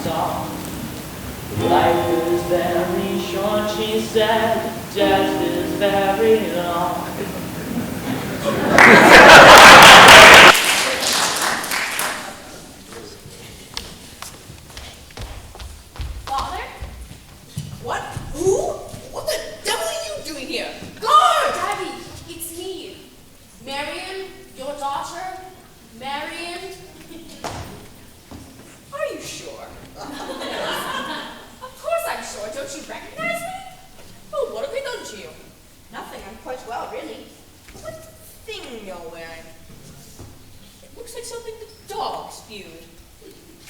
song. Life is very short, she said, death is very long. Father? What? Who? What the devil are you doing here? Guard! Daddy, it's me. Marion, your daughter. Marion. Are you sure? Of course I'm sure. Don't you recognize me? Oh, what have we done to you? Nothing. I'm quite well, really. What thing you're wearing? It looks like something the dog spewed.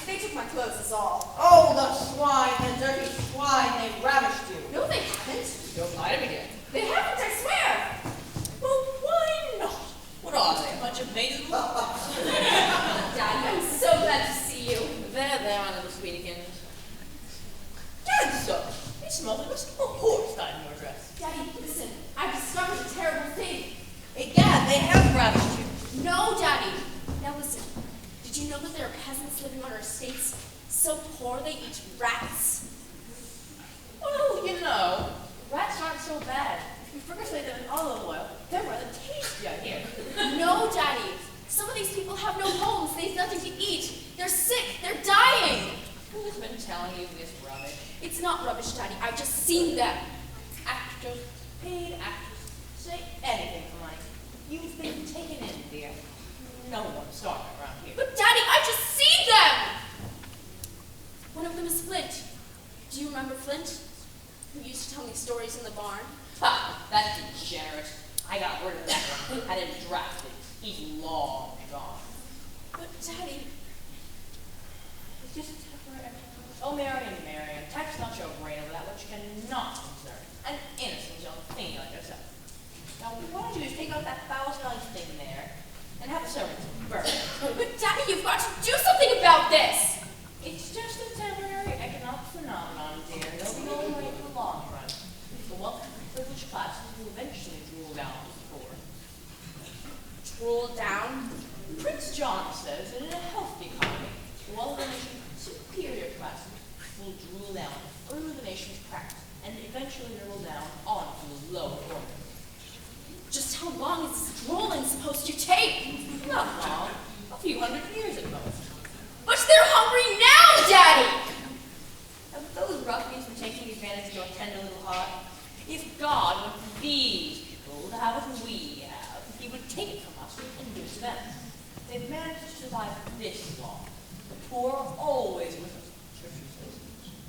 They took my clothes, is all. Oh, the swine, the dirty swine, they ravished you. No, they haven't. Don't lie to me, dear. They haven't, I swear. Well, why not? What are they, a bunch of maidens? Daddy, I'm so glad to see you. There, my little sweetikins. Dead so. It smells like a horse died in your dress. Daddy, listen. I've discovered a terrible thing. Egad, they have ravished you. No, Daddy. Now listen. Did you know that there are peasants living on our estates so poor they eat rats? Well, you know. Rats aren't so bad. If you fermentate them in olive oil, they're rather tasty, I hear. No, Daddy. Some of these people have no homes. They have nothing to eat. They're sick. They're dying. Who's been telling you this rubbish? It's not rubbish, Daddy. I've just seen them. Actors, paid actors, say anything for money. You've been taken in, dear. No one's starving around here. But, Daddy, I've just seen them! One of them is Flint. Do you remember Flint? Who used to tell me stories in the barn? Ha! That degenerate. I got word of that one. Had him drafted. He's long gone. But, Daddy... It's just a temporary... Oh, Marion, text not your brain over that which cannot concern an innocent young thing like yourself. Now, what I do is take out that foul-smelling thing there and have the servants burn it. But, Daddy, you've got to do something about this! It's just a temporary economic phenomenon, dear. They'll be all right in the long run. The wealthy privileged classes will eventually drool down to the poor. Drool down? Prince John says that in a healthy economy, the wealthy nation's superior classes will drool down through the nation's cracks and eventually dribble down onto the lower order. Just how long is this drooling supposed to take? Not long. A few hundred years at most. But they're hungry now, Daddy! Have those ruffians been taking advantage of your tender little heart? If God wanted these people to have what we have, he would take it from us and give it to them. They've managed to survive this long. The poor are always with us.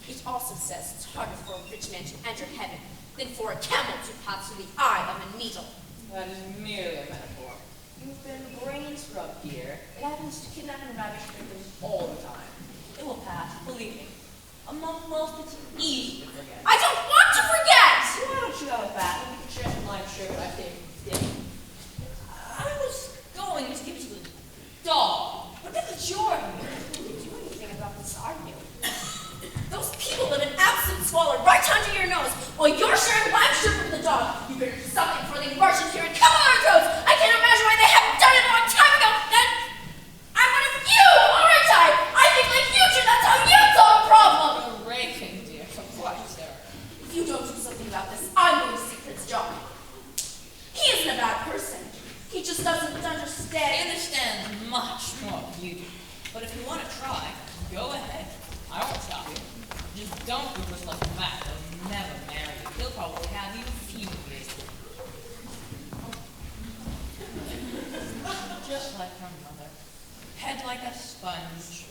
It also says it's harder for a rich man to enter heaven than for a camel to pass through the eye of a needle. That is merely a metaphor. You've been brain-scrubbed, dear. It happens to kidnap and ravish victims all the time. It will pass, believe me. Among most, it's easy to forget. I don't want to forget! Why don't you have a bath and we can share some lime sugar I think did. I was going to give it to the dog, but then it's your You didn't do anything about this, are you? Those people live in absolute squalor right under your nose while you're sharing lime sugar with the dog. You better do something before they march in here and come on our toes. I can't imagine why they haven't done it a long time ago. Then I'm one of you, aren't I? I think like you should. That's how you solve a problem. You're raking, dear. What, sir? If you don't do something about this, I'm going to see Prince John. He isn't a bad person. He just doesn't understand. He understands much more than you do. But if you want to try, go ahead. I won't stop you. Just don't prove yourself a fact. He'll never marry you. He'll probably have you fumigate. Just like her mother. Head like a sponge.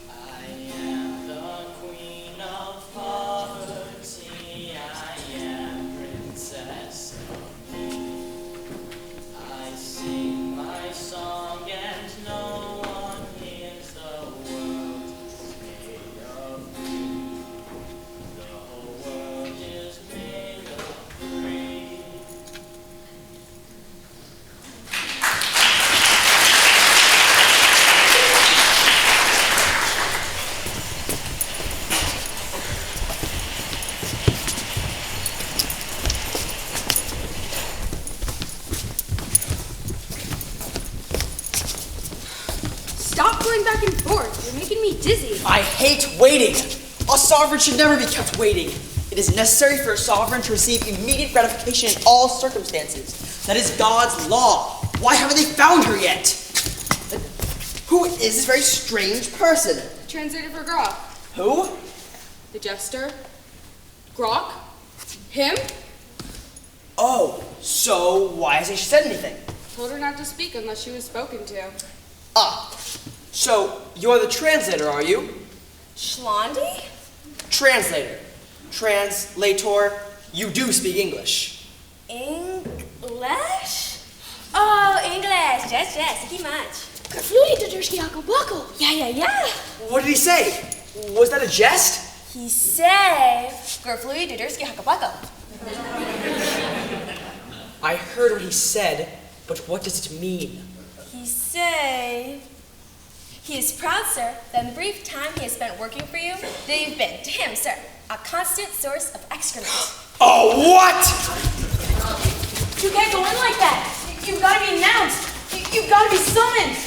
I am the queen of poverty, I am princess of me. I sing my song and no one hears the world say of me. The whole world is made of free. going back and forth. You're making me dizzy. I hate waiting. A sovereign should never be kept waiting. It is necessary for a sovereign to receive immediate gratification in all circumstances. That is God's law. Why haven't they found her yet? Who is this very strange person? Translator for Grok. Who? The jester. Grok. Him. Oh, so why hasn't she said anything? Told her not to speak unless she was spoken to. Ah, so you're the translator, are you? Schlondy? Translator. Translator, you do speak English. English? Oh, English. Yes, pretty much. Yeah. What did he say? Was that a jest? He said, Gerflui Duderski Hakabako. I heard what he said, but what does it mean? He say, he is proud, sir, that in the brief time he has spent working for you, that you've been, to him, sir, a constant source of excrement. Oh, what? You can't go in like that. You've got to be announced. You've got to be summoned.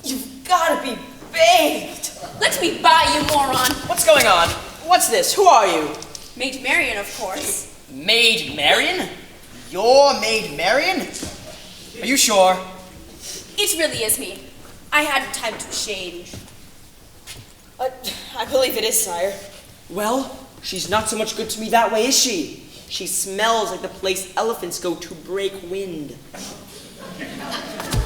You've gotta be baked. Let me by, you moron. What's going on? What's this? Who are you? Maid Marian, of course. Maid Marian? You're Maid Marian? Are you sure? It really is me. I had time to change. I believe it is, sire. Well, she's not so much good to me that way, is she? She smells like the place elephants go to break wind.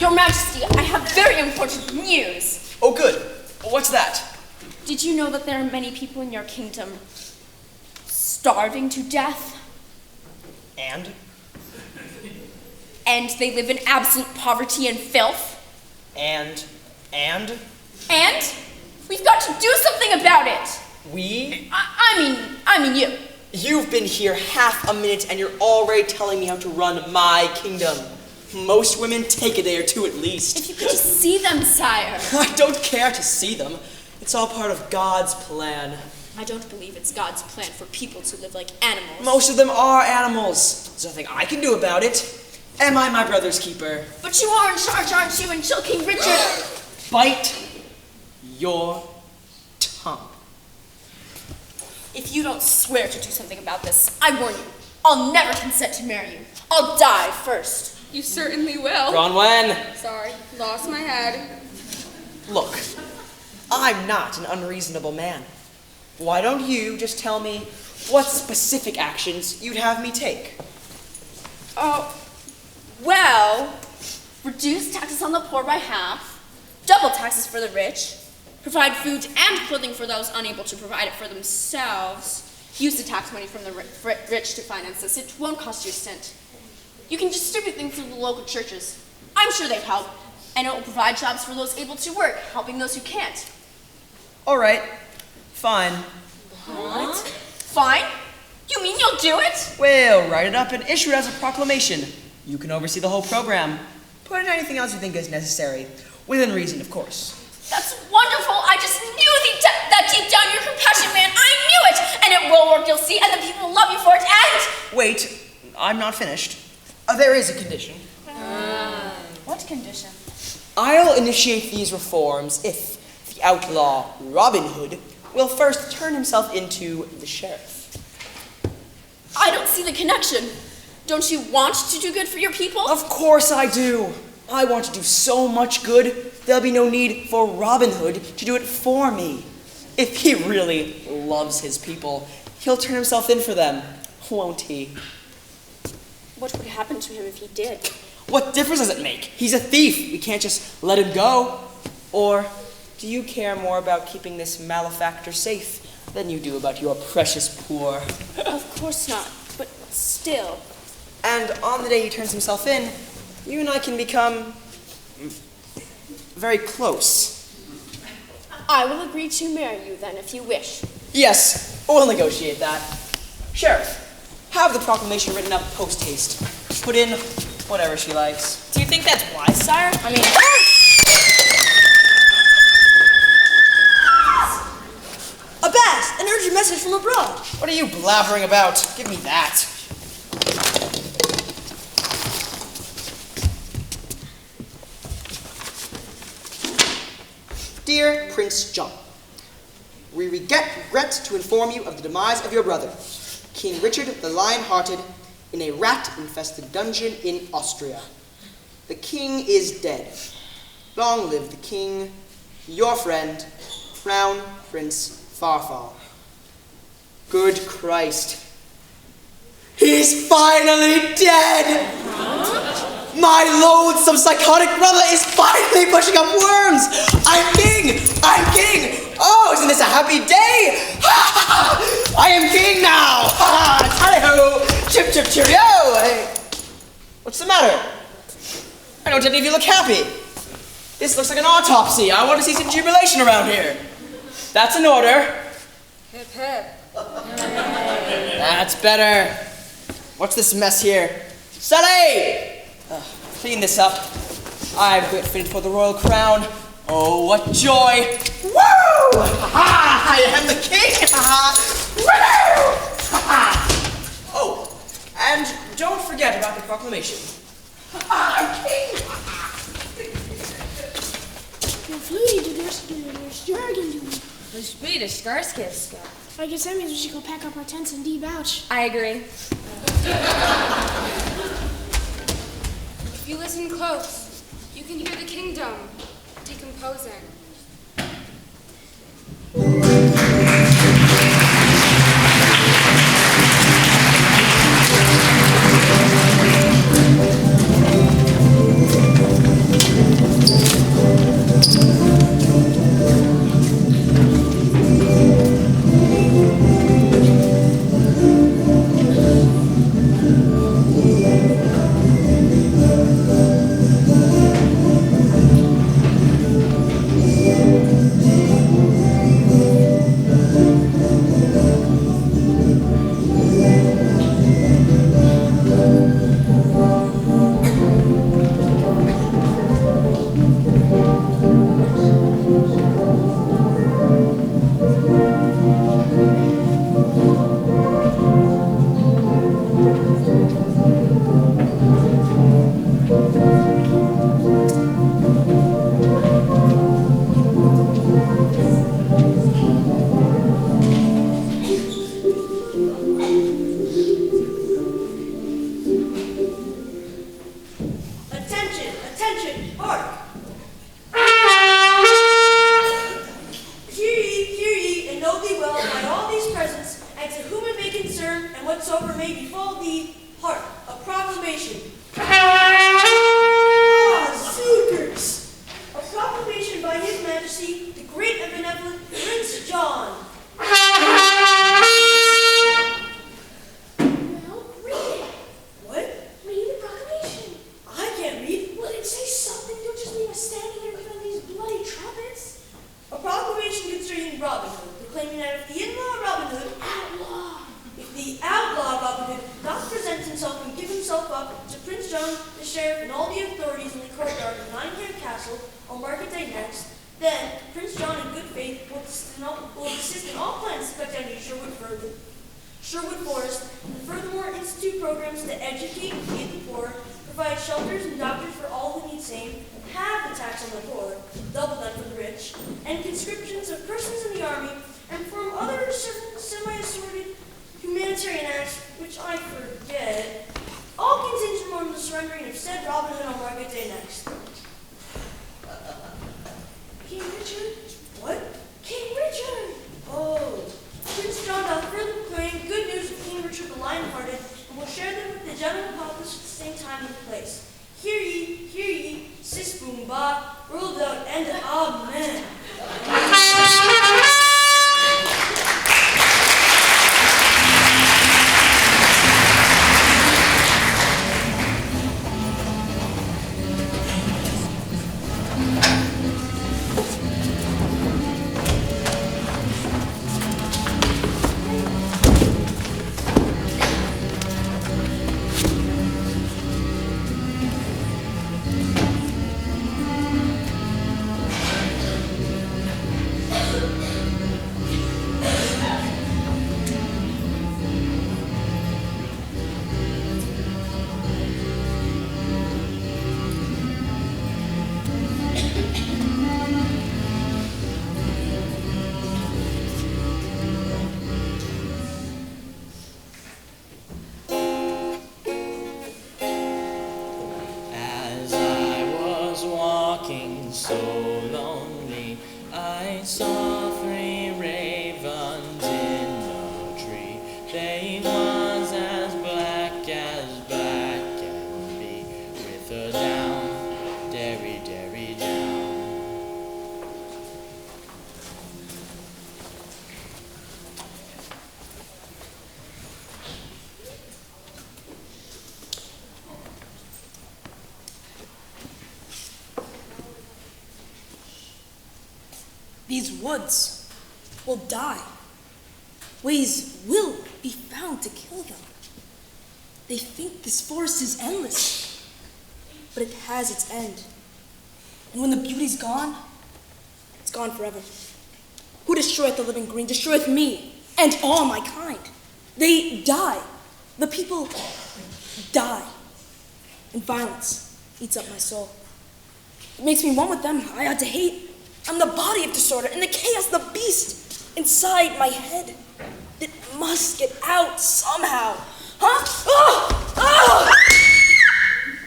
Your Majesty, I have very important news. Oh, good. What's that? Did you know that there are many people in your kingdom starving to death? And? And they live in absolute poverty and filth? And? And? We've got to do something about it. We? I mean you. You've been here half a minute and you're already telling me how to run my kingdom. Most women take a day or two at least. If you could just see them, sire. I don't care to see them. It's all part of God's plan. I don't believe it's God's plan for people to live like animals. Most of them are animals. There's nothing I can do about it. Am I my brother's keeper? But you are in charge, aren't you? And Chill King Richard. Bite your tongue. If you don't swear to do something about this, I warn you, I'll never consent to marry you. I'll die first. You certainly will. Bronwen! Sorry, lost my head. Look, I'm not an unreasonable man. Why don't you just tell me what specific actions you'd have me take? Well, reduce taxes on the poor by half, double taxes for the rich, provide food and clothing for those unable to provide it for themselves, use the tax money from the rich to finance this. It won't cost you a cent. You can distribute things through the local churches. I'm sure they'd help, and it will provide jobs for those able to work, helping those who can't. All right, fine. What? Fine? You mean you'll do it? We'll write it up and issue it as a proclamation. You can oversee the whole program. Put in anything else you think is necessary. Within reason, of course. That's wonderful. I just knew that deep down you're compassionate, man. I knew it. And it will work, you'll see, and the people will love you for it, and... Wait, I'm not finished. There is a condition. What condition? I'll initiate these reforms if the outlaw Robin Hood will first turn himself into the sheriff. I don't see the connection. Don't you want to do good for your people? Of course I do. I want to do so much good, there'll be no need for Robin Hood to do it for me. If he really loves his people, he'll turn himself in for them, won't he? What would happen to him if he did? What difference does it make? He's a thief. We can't just let him go. Or do you care more about keeping this malefactor safe than you do about your precious poor? Of course not, but still. And on the day he turns himself in, you and I can become very close. I will agree to marry you then if you wish. Yes, we'll negotiate that. Sheriff, have the proclamation written up post-haste. Put in whatever she likes. Do you think that's wise, sire? I mean... Abast, an urgent message from abroad. What are you blabbering about? Give me that. Dear Prince John, we regret to inform you of the demise of your brother, King Richard the Lion-Hearted, in a rat-infested dungeon in Austria. The king is dead. Long live the king, your friend, Crown Prince Farfall. Good Christ. He's finally dead! My loathsome psychotic brother is finally pushing up worms! I'm king! I'm king! Oh, isn't this a happy day? I am king now! Tally-ho! Chip, chip, cheerio! Hey, what's the matter? I don't any of you look happy. This looks like an autopsy. I want to see some jubilation around here. That's an order. Hip hip. That's better. What's this mess here? Sully! Clean this up. I've got fitted for the royal crown. Oh, what joy! Woo! Ha-ha! I am the king! Ha-ha! Woo! Ha-ha! Oh, and don't forget about the proclamation. I'm king! Ja, Flutie, du Jurgen, du. The speed of Skarskiss. I guess that means we should go pack up our tents and debouch. I agree. If you listen close, you can hear the kingdom decomposing. so lonely. I saw 3 ravens in a tree. They was as black can be, with a down, derry, derry, down. These woods will die. Ways will be found to kill them. They think this forest is endless, but it has its end. And when the beauty's gone, it's gone forever. Who destroyeth the living green, destroyeth me and all my kind. They die. The people die. And violence eats up my soul. It makes me one with them. I ought to hate. I'm the body of disorder, and the chaos, the beast inside my head. It must get out somehow. Huh? Oh!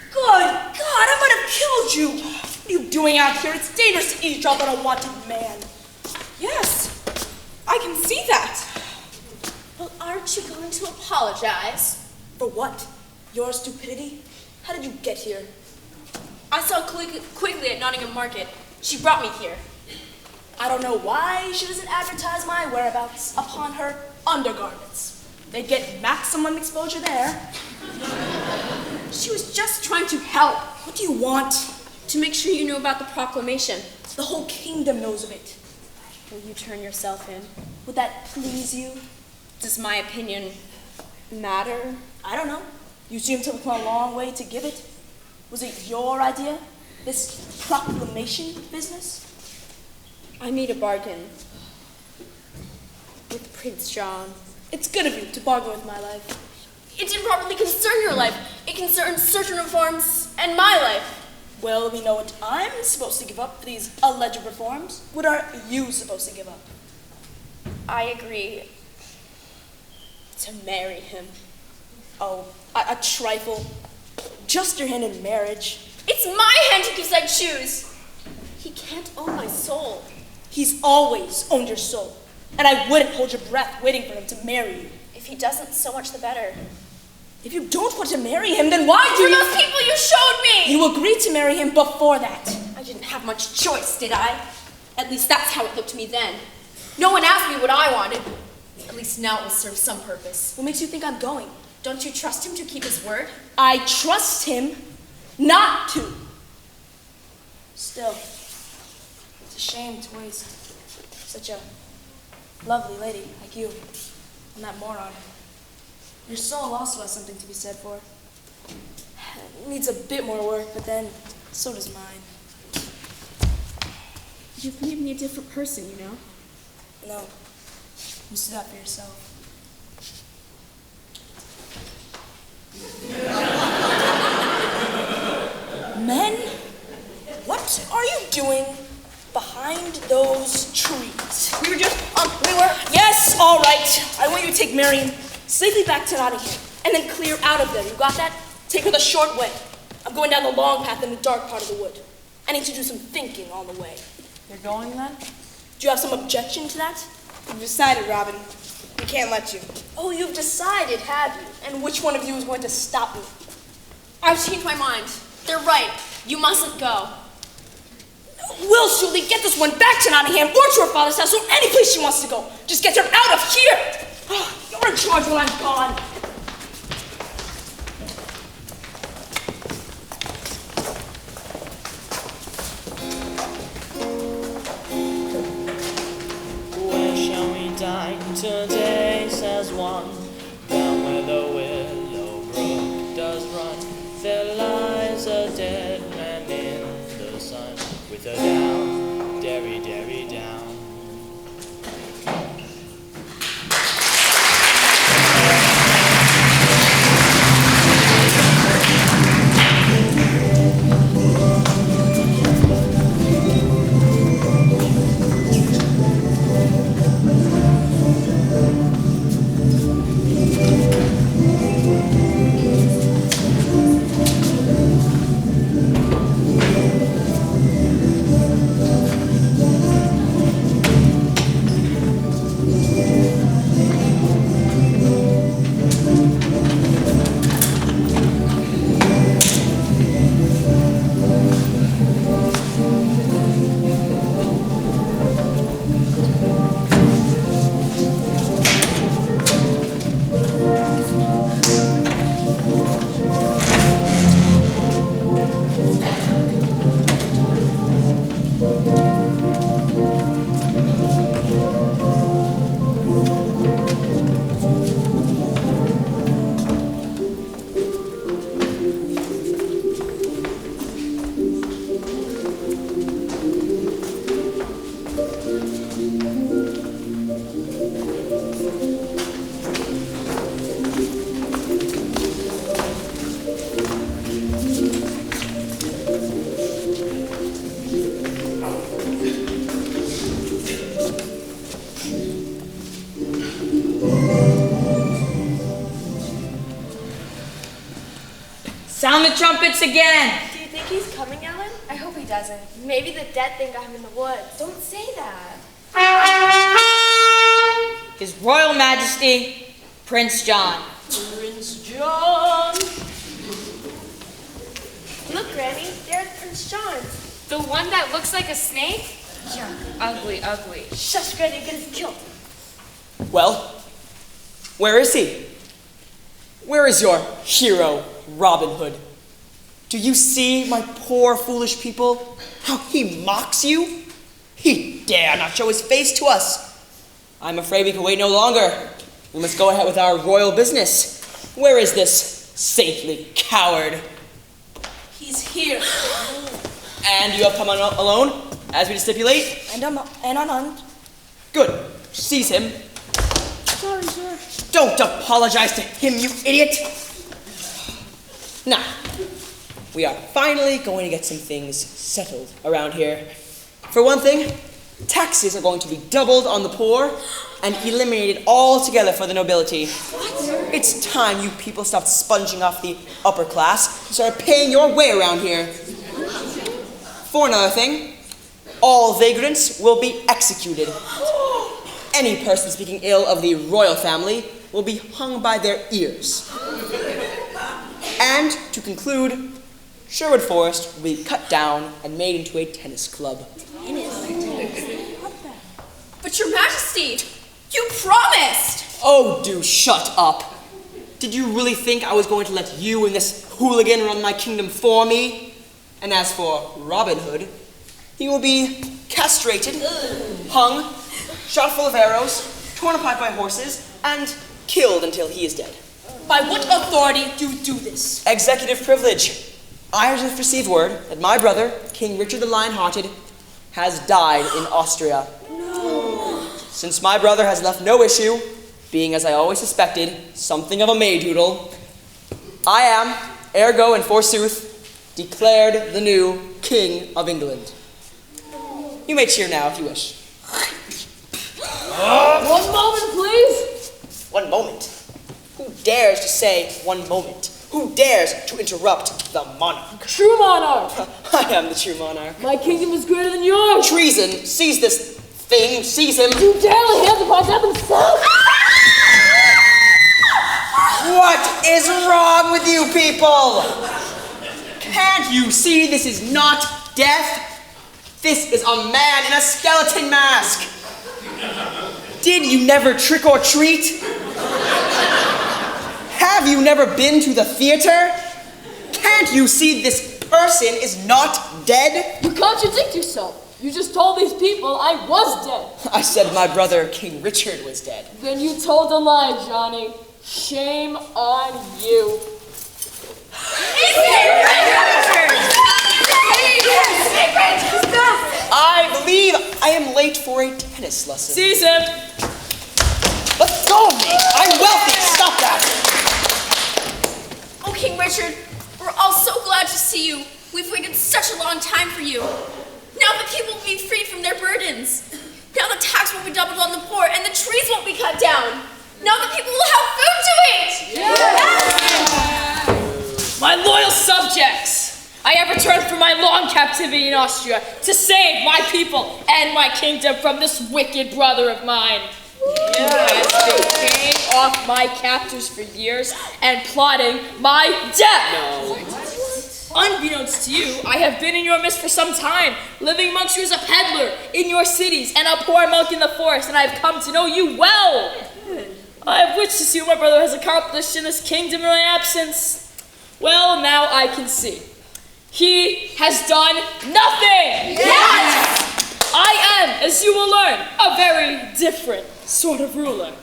Good God, I might have killed you. What are you doing out here? It's dangerous to eavesdrop on a wanted man. Yes, I can see that. Well, aren't you going to apologize? For what? Your stupidity? How did you get here? I saw Quigley at Nottingham Market. She brought me here. I don't know why she doesn't advertise my whereabouts upon her undergarments. They'd get maximum exposure there. She was just trying to help. What do you want? To make sure you knew about the proclamation. The whole kingdom knows of it. Will you turn yourself in? Would that please you? Does my opinion matter? I don't know. You seem to have come a long way to give it. Was it your idea, this proclamation business? I made a bargain with Prince John. It's good of you to bargain with my life. It didn't properly concern your life. It concerns certain reforms and my life. Well, we know what I'm supposed to give up for these alleged reforms. What are you supposed to give up? I agree to marry him. Oh, a trifle. Just your hand in marriage. It's my hand he gives I choose. He can't own my soul. He's always owned your soul. And I wouldn't hold your breath waiting for him to marry you. If he doesn't, so much the better. If you don't want to marry him, then why do For you... those people you showed me! You agreed to marry him before that. I didn't have much choice, did I? At least that's how it looked to me then. No one asked me what I wanted. At least now it will serve some purpose. What makes you think I'm going? Don't you trust him to keep his word? I trust him not to. Still, it's a shame to waste such a lovely lady like you on that moron. Your soul also has something to be said for. It needs a bit more work, but then so does mine. You've made me a different person, you know? No, you see that for yourself. Men, what are you doing behind those trees? We were yes, all right. I want you to take Marion safely back to Nottingham and then clear out of there. You got that? Take her the short way. I'm going down the long path in the dark part of the wood. I need to do some thinking on the way. You're going then? Do you have some objection to that? You've decided, Robin. We can't let you. Oh, you've decided, have you? And which one of you is going to stop me? I've changed my mind. They're right. You mustn't go. Will Julie get this one back to Nottingham or to her father's house or any place she wants to go? Just get her out of here! You're in charge when I'm gone. Where shall we dine today, says one, down where the willow brook does run. There lies a dead man in the sun, with a down, derry, derry, down. trumpets again. Do you think he's coming, Ellen? I hope he doesn't. Maybe the dead thing got him in the woods. Don't say that. His Royal Majesty, Prince John. Prince John. Look, Granny, there's Prince John. The one that looks like a snake? Yeah, ugly, ugly. Shush, Granny, get him killed. Well, where is he? Where is your hero, Robin Hood? Do you see, my poor foolish people, how he mocks you? He dare not show his face to us. I'm afraid we can wait no longer. We must go ahead with our royal business. Where is this saintly coward? He's here. And you have come on alone, as we stipulate? And unarmed. Good. Seize him. Sorry, sir. Don't apologize to him, you idiot! Now, we are finally going to get some things settled around here. For one thing, taxes are going to be doubled on the poor and eliminated altogether for the nobility. What? It's time you people stopped sponging off the upper class and started paying your way around here. For another thing, all vagrants will be executed. Any person speaking ill of the royal family will be hung by their ears. And to conclude, Sherwood Forest will be cut down and made into a tennis club. But your majesty, you promised! Oh, do shut up. Did you really think I was going to let you and this hooligan run my kingdom for me? And as for Robin Hood, he will be castrated, hung, shot full of arrows, torn apart by horses, and killed until he is dead. By what authority do you do this? Executive privilege. I have just received word that my brother, King Richard the Lion-Hearted, has died in Austria. No. Since my brother has left no issue, being as I always suspected, something of a maydoodle, I am, ergo and forsooth, declared the new King of England. You may cheer now if you wish. 1 moment, please. 1 moment? Who dares to say 1 moment? Who dares to interrupt the monarch? True monarch. I am the true monarch. My kingdom is greater than yours. Treason! Seize this thing! Seize him! You dare lay hands upon death himself? What is wrong with you people? Can't you see this is not death? This is a man in a skeleton mask. Did you never trick or treat? Have you never been to the theater? Can't you see this person is not dead? You contradict yourself. You just told these people I was dead. I said my brother, King Richard, was dead. Then you told a lie, Johnny. Shame on you. I believe I am late for a tennis lesson. Seize him. Let go of me! I'm wealthy! Stop that! Oh, King Richard, we're all so glad to see you. We've waited such a long time for you. Now the people will be freed from their burdens. Now the tax won't be doubled on the poor, and the trees won't be cut down. Now the people will have food to eat! My loyal subjects, I have returned from my long captivity in Austria to save my people and my kingdom from this wicked brother of mine. Yes, they came off my captors for years and plotting my death. No. Unbeknownst to you, I have been in your midst for some time, living amongst you as a peddler in your cities and a poor monk in the forest, and I have come to know you well. I have wished to see what my brother has accomplished in this kingdom in my absence. Well, now I can see. He has done nothing! Yes! I am, as you will learn, a very different sort of ruler.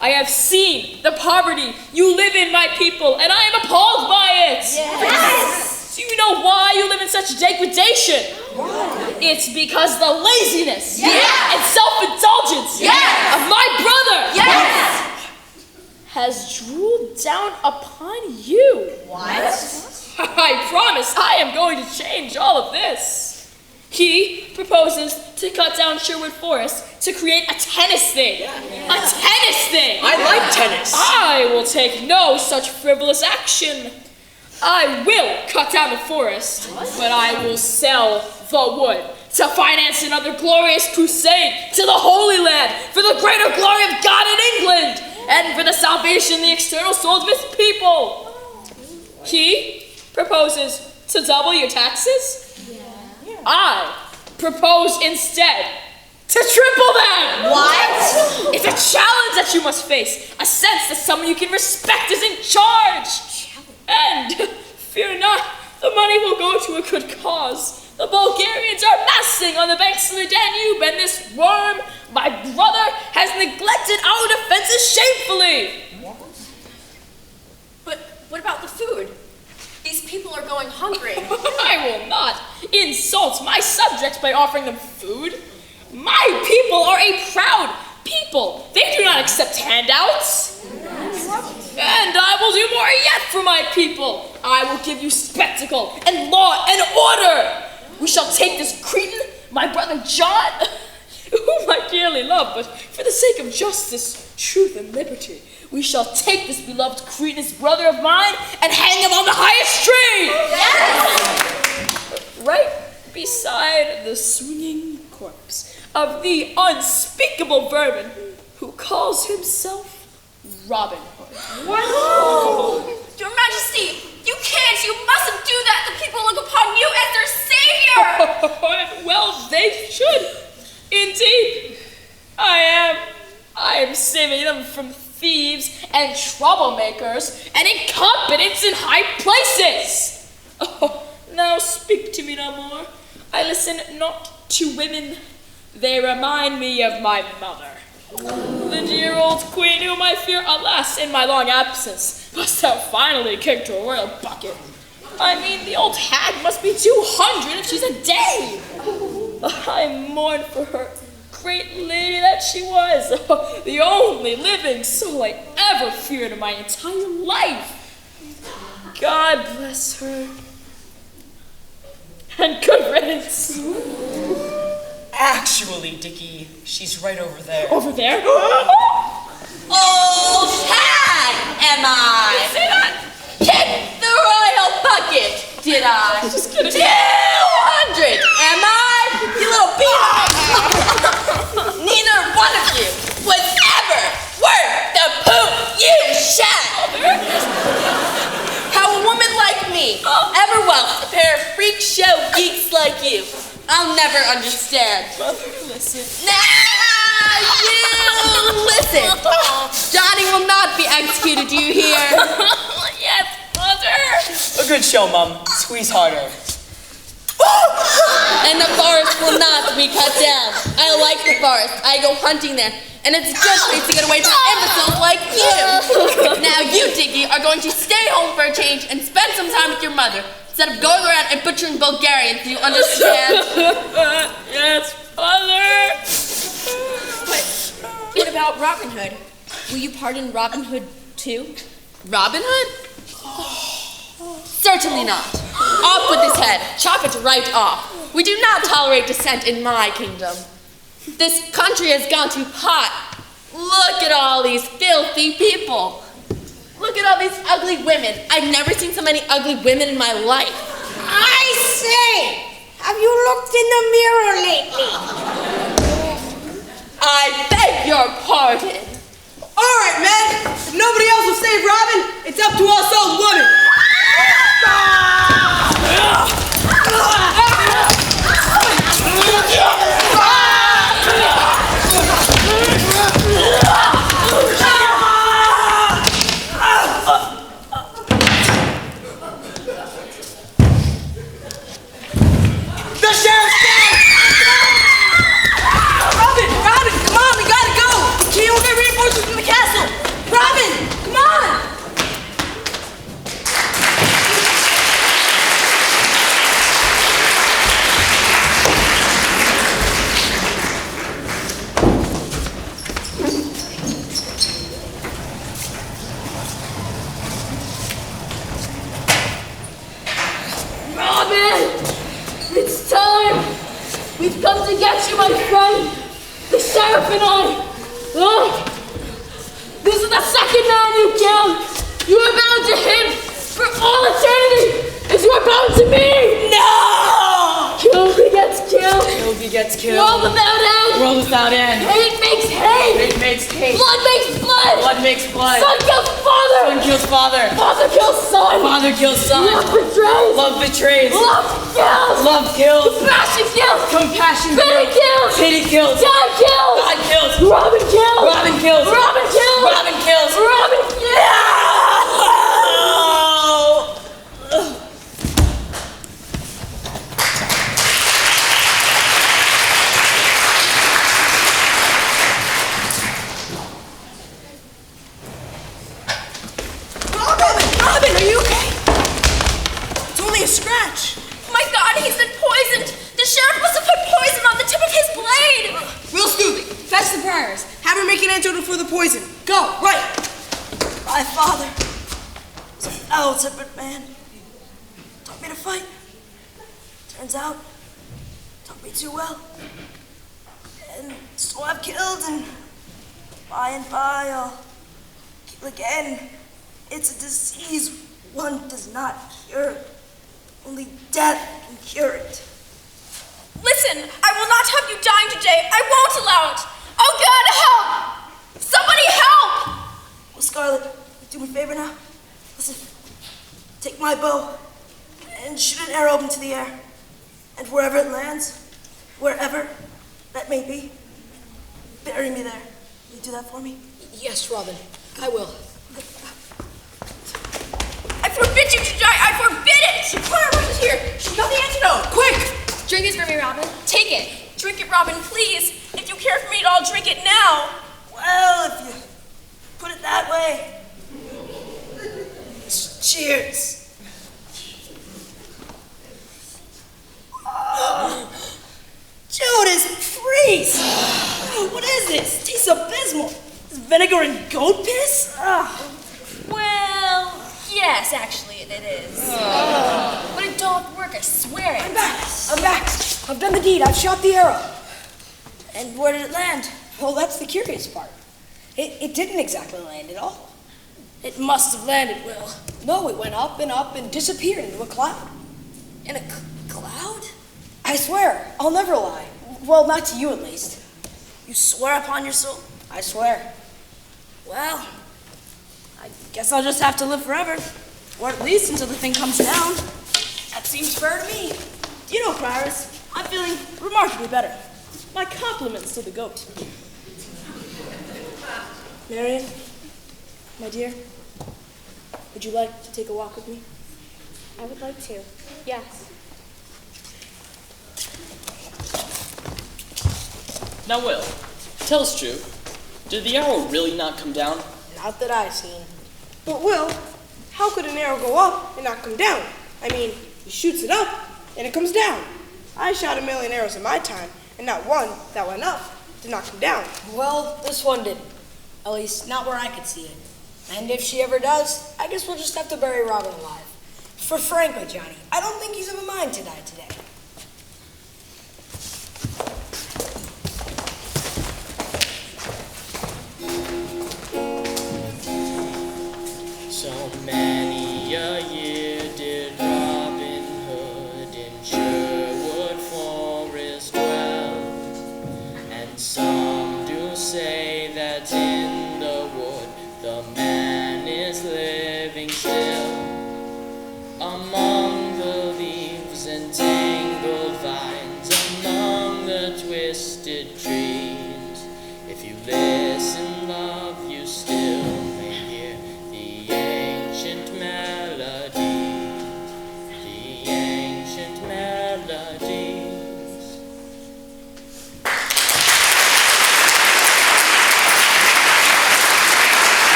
I have seen the poverty you live in, my people, and I am appalled by it! Yes! Do you know why you live in such degradation? Why? It's because the laziness and self-indulgence of my brother has drooled down upon you. What? I promise I am going to change all of this. He proposes to cut down Sherwood Forest to create a tennis thing. A tennis thing! I like tennis. I will take no such frivolous action. I will cut down the forest, but I will sell the wood to finance another glorious crusade to the Holy Land for the greater glory of God in England and for the salvation of the external souls of his people. He proposes to double your taxes. I propose instead to triple them. What? It's a challenge that you must face, a sense that someone you can respect is in charge. And fear not, the money will go to a good cause. The Bulgarians are massing on the banks of the Danube, and this worm, my brother, has neglected our defenses shamefully. But what about the food? These people are going hungry. I will not insult my subjects by offering them food. My people are a proud people. They do not accept handouts. And I will do more yet for my people. I will give you spectacle and law and order. We shall take this Cretan, my brother John, whom I dearly love, but for the sake of justice, truth, and liberty, we shall take this beloved Cretan, this brother of mine, and hang him on the highest tree. Yes! Right beside the swinging corpse of the unspeakable vermin who calls himself Robin Hood. What? Your Majesty, you can't, you mustn't do that. The people look upon you as their savior. Well, they should. Indeed. I am saving them from thieves and troublemakers and incompetents in high places. Oh, now speak to me no more. I listen not to women. They remind me of my mother. The dear old queen whom I fear, alas, in my long absence, must have finally kicked her royal bucket. I mean, the old hag must be 200 if she's a day. I mourn for her, great lady that she was, the only living soul I ever feared in my entire life. God bless her. And good riddance. Actually, Dickie, she's right over there. Over there? Old hag, am I? Say that? Kick the royal bucket, did I? Just kidding. 200, am I? You little beat. Neither one of you was ever worth the poop you shed. How a woman like me ever welcomed a pair of freak show geeks like you, I'll never understand. Mother, listen. Now you listen. Johnny will not be executed, do you hear? Yes, Mother. A good show, Mum. Squeeze harder. And the forest will not be cut down. I like the forest. I go hunting there. And it's a good place to get away from imbeciles like you. Now you, Dickie, are going to stay home for a change and spend some time with your mother instead of going around and butchering Bulgarians. Do you understand? Yes, Mother. What about Robin Hood? Will you pardon Robin Hood too? Robin Hood? Certainly not. Off with his head. Chop it right off. We do not tolerate dissent in my kingdom. This country has gone too hot. Look at all these filthy people. Look at all these ugly women. I've never seen so many ugly women in my life. I say, have you looked in the mirror lately? I beg your pardon. All right, man. If nobody else will save Robin, it's up to us old women. The sheriff's dead! Robin, come on, we gotta go. King will get reinforcements from the castle. Robin, come on. Robin! It's time! We've come to get you, my friend! The sheriff and I! Oh, this is the second man you killed! You are bound to him! For all eternity, if you are bound to me! No! Kill begets kill. Kill begets kill. World without end. World without end. Hate makes hate. Hate makes hate. Blood makes blood. Blood makes blood. Son kills father. Son kills father. Father kills son. Father kills son. Love betrays. Love betrays. Love kills. Love kills. Compassion kills. Compassion Pity kills. Pity kills. God kills. God kills. Robin kills. Robin kills. Robin kills. Robin kills. Robin kills. Robin, are you okay? It's only a scratch. My God, he's been poisoned. The sheriff must have put poison on the tip of his blade. Will Stooley, fetch the priors. Have her make an antidote for the poison. Go, right. My father was a foul-tempered man. Taught me to fight. Turns out, taught me too well. And so I've killed, and by I'll kill again. It's a disease one does not cure. Only death can cure it. Listen, I will not have you dying today. I won't allow it. Oh God, help! Somebody help! Well, Scarlet, do me a favor now. Listen, take my bow and shoot an arrow up into the air. And wherever it lands, wherever that may be, bury me there. Will you do that for me? Yes, Robin, I will. I forbid you to die. I forbid it. Clara wasn't here. She got the antidote. Quick! Drink this for me, Robin. Take it. Drink it, Robin, please. If you care for me at all, drink it now. Well, if you put it that way. Cheers. Judas Priest! What is this? Tastes abysmal. Is vinegar and goat piss? Well, yes, actually, it is. But it don't work, I swear it. I'm back. I've done the deed. I've shot the arrow. And where did it land? Well, that's the curious part. It didn't exactly land at all. It must have landed, Will. No, it went up and disappeared into a cloud. In a cloud? I swear, I'll never lie. Well, not to you at least. You swear upon your soul? I swear. Well, I guess I'll just have to live forever. Or at least until the thing comes down. That seems fair to me. Do you know, Clarice, I'm feeling remarkably better. My compliments to the goat. Marion, my dear, would you like to take a walk with me? I would like to. Yes. Now, Will, tell us true. Did the arrow really not come down? Not that I've seen. But Will, how could an arrow go up and not come down? I mean, he shoots it up and it comes down. I shot 1,000,000 arrows in my time, and not one that went up did not come down. Well, this one didn't. At least, not where I could see it. And if she ever does, I guess we'll just have to bury Robin alive. For frankly, Johnny, I don't think he's of a mind to die today.